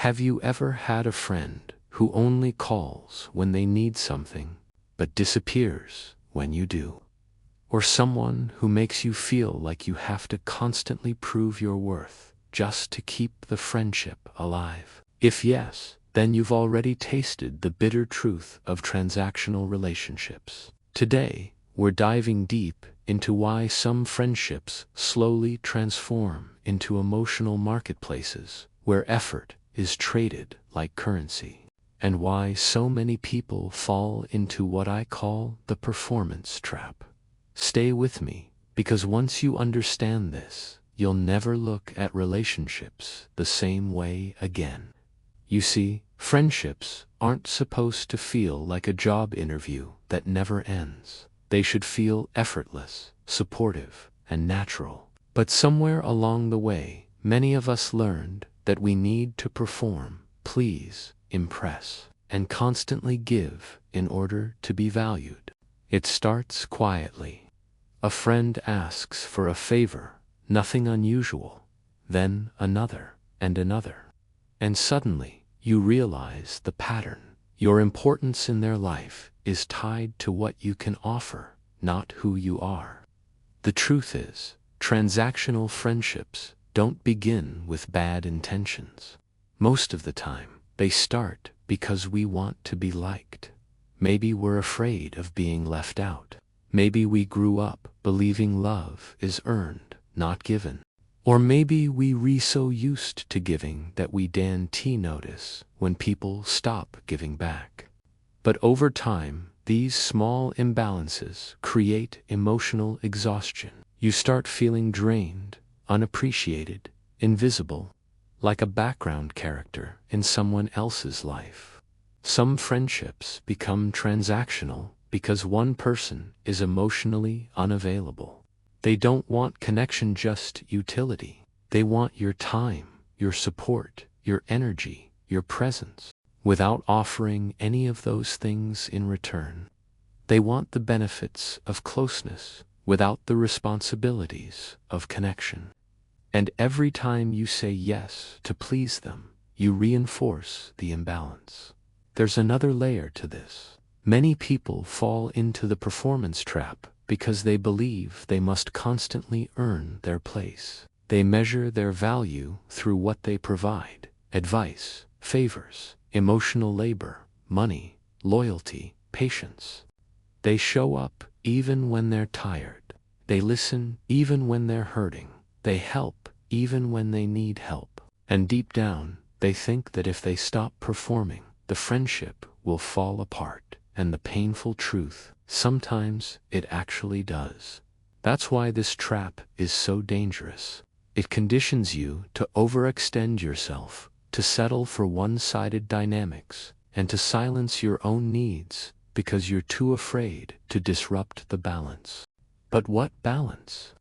Have you ever had a friend who only calls when they need something, but disappears when you do? Or someone who makes you feel like you have to constantly prove your worth just to keep the friendship alive? If yes, then you've already tasted the bitter truth of transactional relationships. Today, we're diving deep into why some friendships slowly transform into emotional marketplaces where effort is traded like currency, and why so many people fall into what I call the performance trap. Stay with me, because once you understand this, you'll never look at relationships the same way again. You see, friendships aren't supposed to feel like a job interview that never ends. They should feel effortless, supportive, and natural. But somewhere along the way, many of us learned that we need to perform, please, impress, and constantly give in order to be valued. It starts quietly. A friend asks for a favor, nothing unusual, then another, and another. And suddenly, you realize the pattern. Your importance in their life is tied to what you can offer, not who you are. The truth is, transactional friendships don't begin with bad intentions. Most of the time, they start because we want to be liked. Maybe we're afraid of being left out. Maybe we grew up believing love is earned, not given. Or maybe we so used to giving that we notice when people stop giving back. But over time, these small imbalances create emotional exhaustion. You start feeling drained, unappreciated, invisible, like a background character in someone else's life. Some friendships become transactional because one person is emotionally unavailable. They don't want connection, just utility. They want your time, your support, your energy, your presence, without offering any of those things in return. They want the benefits of closeness without the responsibilities of connection. And every time you say yes to please them, you reinforce the imbalance. There's another layer to this. Many people fall into the performance trap because they believe they must constantly earn their place. They measure their value through what they provide: advice, favors, emotional labor, money, loyalty, patience. They show up even when they're tired. They listen even when they're hurting. They help even when they need help. And deep down, they think that if they stop performing, the friendship will fall apart. And the painful truth, sometimes it actually does. That's why this trap is so dangerous. It conditions you to overextend yourself, to settle for one-sided dynamics, and to silence your own needs because you're too afraid to disrupt the balance. But what balance?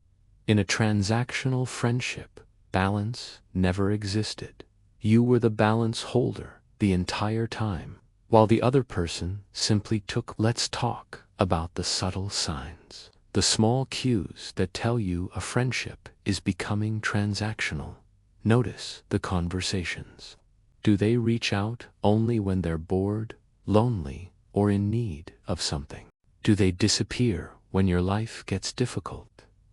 In a transactional friendship, balance never existed. You were the balance holder the entire time, while the other person simply took. Let's talk about the subtle signs, the small cues that tell you a friendship is becoming transactional. Notice the conversations. Do they reach out only when they're bored, lonely, or in need of something? Do they disappear when your life gets difficult?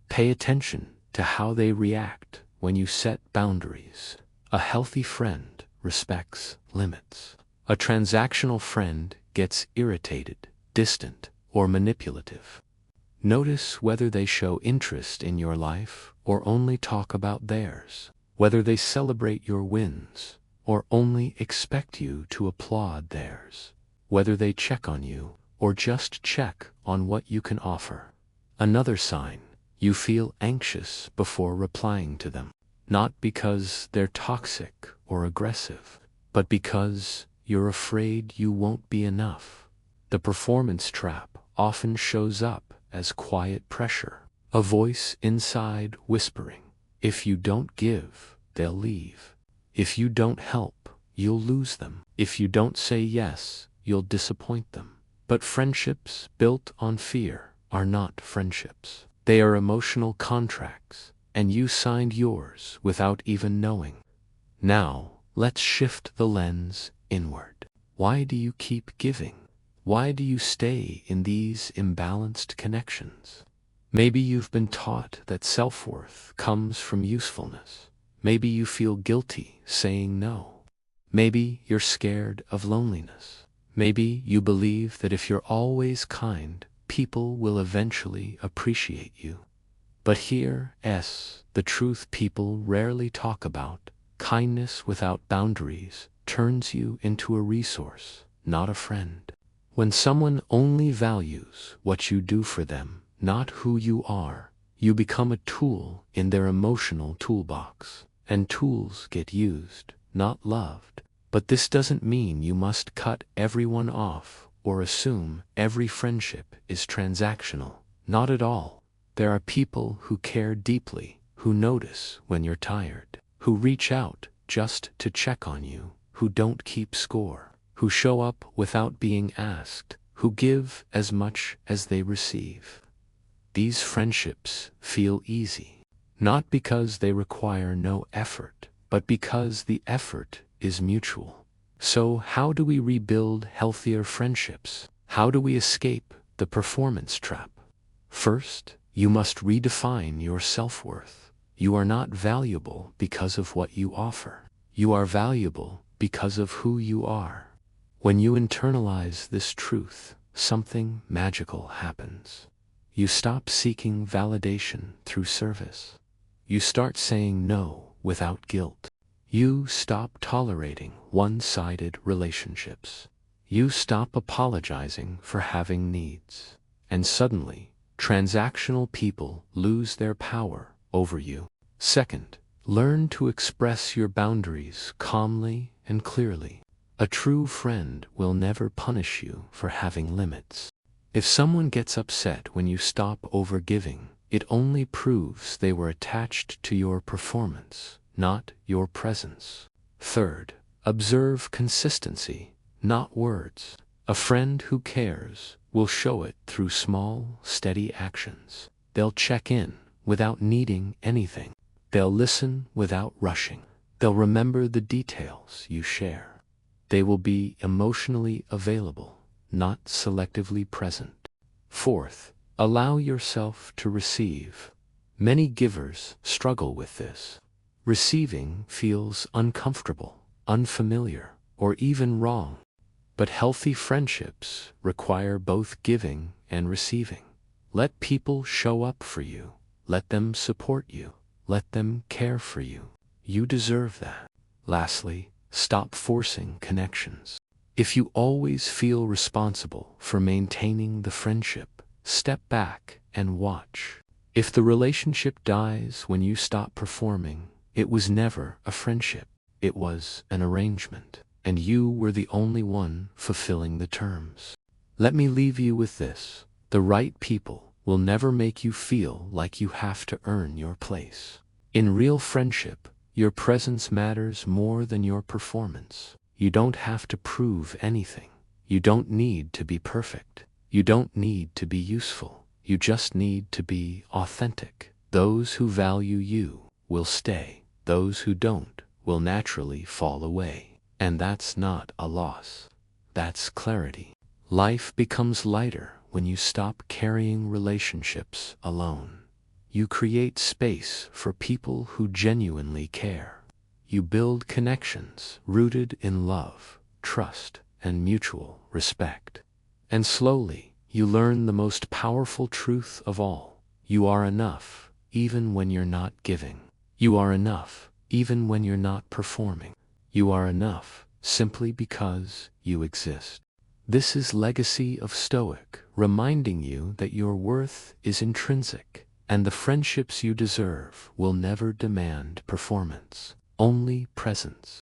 Pay attention to how they react when you set boundaries. A healthy friend respects limits. A transactional friend gets irritated, distant, or manipulative. Notice whether they show interest in your life or only talk about theirs, whether they celebrate your wins or only expect you to applaud theirs, whether they check on you or just check on what you can offer. Another sign: you feel anxious before replying to them, not because they're toxic or aggressive, but because you're afraid you won't be enough. The performance trap often shows up as quiet pressure, a voice inside whispering, if you don't give, they'll leave. If you don't help, you'll lose them. If you don't say yes, you'll disappoint them. But friendships built on fear are not friendships. They are emotional contracts, and you signed yours without even knowing. Now, Let's shift the lens inward. Why do you keep giving? Why do you stay in these imbalanced connections? Maybe you've been taught that self-worth comes from usefulness. Maybe you feel guilty saying no. Maybe you're scared of loneliness. Maybe you believe that if you're always kind, people will eventually appreciate you. But here's the truth people rarely talk about. Kindness without boundaries turns you into a resource, not a friend. When someone only values what you do for them, not who you are, you become a tool in their emotional toolbox. And tools get used, not loved. But this doesn't mean you must cut everyone off or assume every friendship is transactional. Not at all. There are people who care deeply, who notice when you're tired, who reach out just to check on you, who don't keep score, who show up without being asked, who give as much as they receive. These friendships feel easy, not because they require no effort, but because the effort is mutual. So how do we rebuild healthier friendships? How do we escape the performance trap? First, you must redefine your self-worth. You are not valuable because of what you offer. You are valuable because of who you are. When you internalize this truth, something magical happens. You stop seeking validation through service. You start saying no without guilt. You stop tolerating one-sided relationships. You stop apologizing for having needs. And suddenly, transactional people lose their power over you. Second, learn to express your boundaries calmly and clearly. A true friend will never punish you for having limits. If someone gets upset when you stop overgiving, it only proves they were attached to your performance, not your presence. Third, observe consistency, not words. A friend who cares will show it through small, steady actions. They'll check in without needing anything. They'll listen without rushing. They'll remember the details you share. They will be emotionally available, not selectively present. Fourth, allow yourself to receive. Many givers struggle with this. Receiving feels uncomfortable, unfamiliar, or even wrong. But healthy friendships require both giving and receiving. Let people show up for you. Let them support you. Let them care for you. You deserve that. Lastly, stop forcing connections. If you always feel responsible for maintaining the friendship, step back and watch. If the relationship dies when you stop performing, it was never a friendship. It was an arrangement. And you were the only one fulfilling the terms. Let me leave you with this. The right people will never make you feel like you have to earn your place. In real friendship, your presence matters more than your performance. You don't have to prove anything. You don't need to be perfect. You don't need to be useful. You just need to be authentic. Those who value you will stay. Those who don't will naturally fall away. And that's not a loss. That's clarity. Life becomes lighter when you stop carrying relationships alone. You create space for people who genuinely care. You build connections rooted in love, trust, and mutual respect. And slowly, you learn the most powerful truth of all. You are enough, even when you're not giving. You are enough, even when you're not performing. You are enough simply because you exist. This is Legacy of Stoic, reminding you that your worth is intrinsic, and the friendships you deserve will never demand performance, only presence.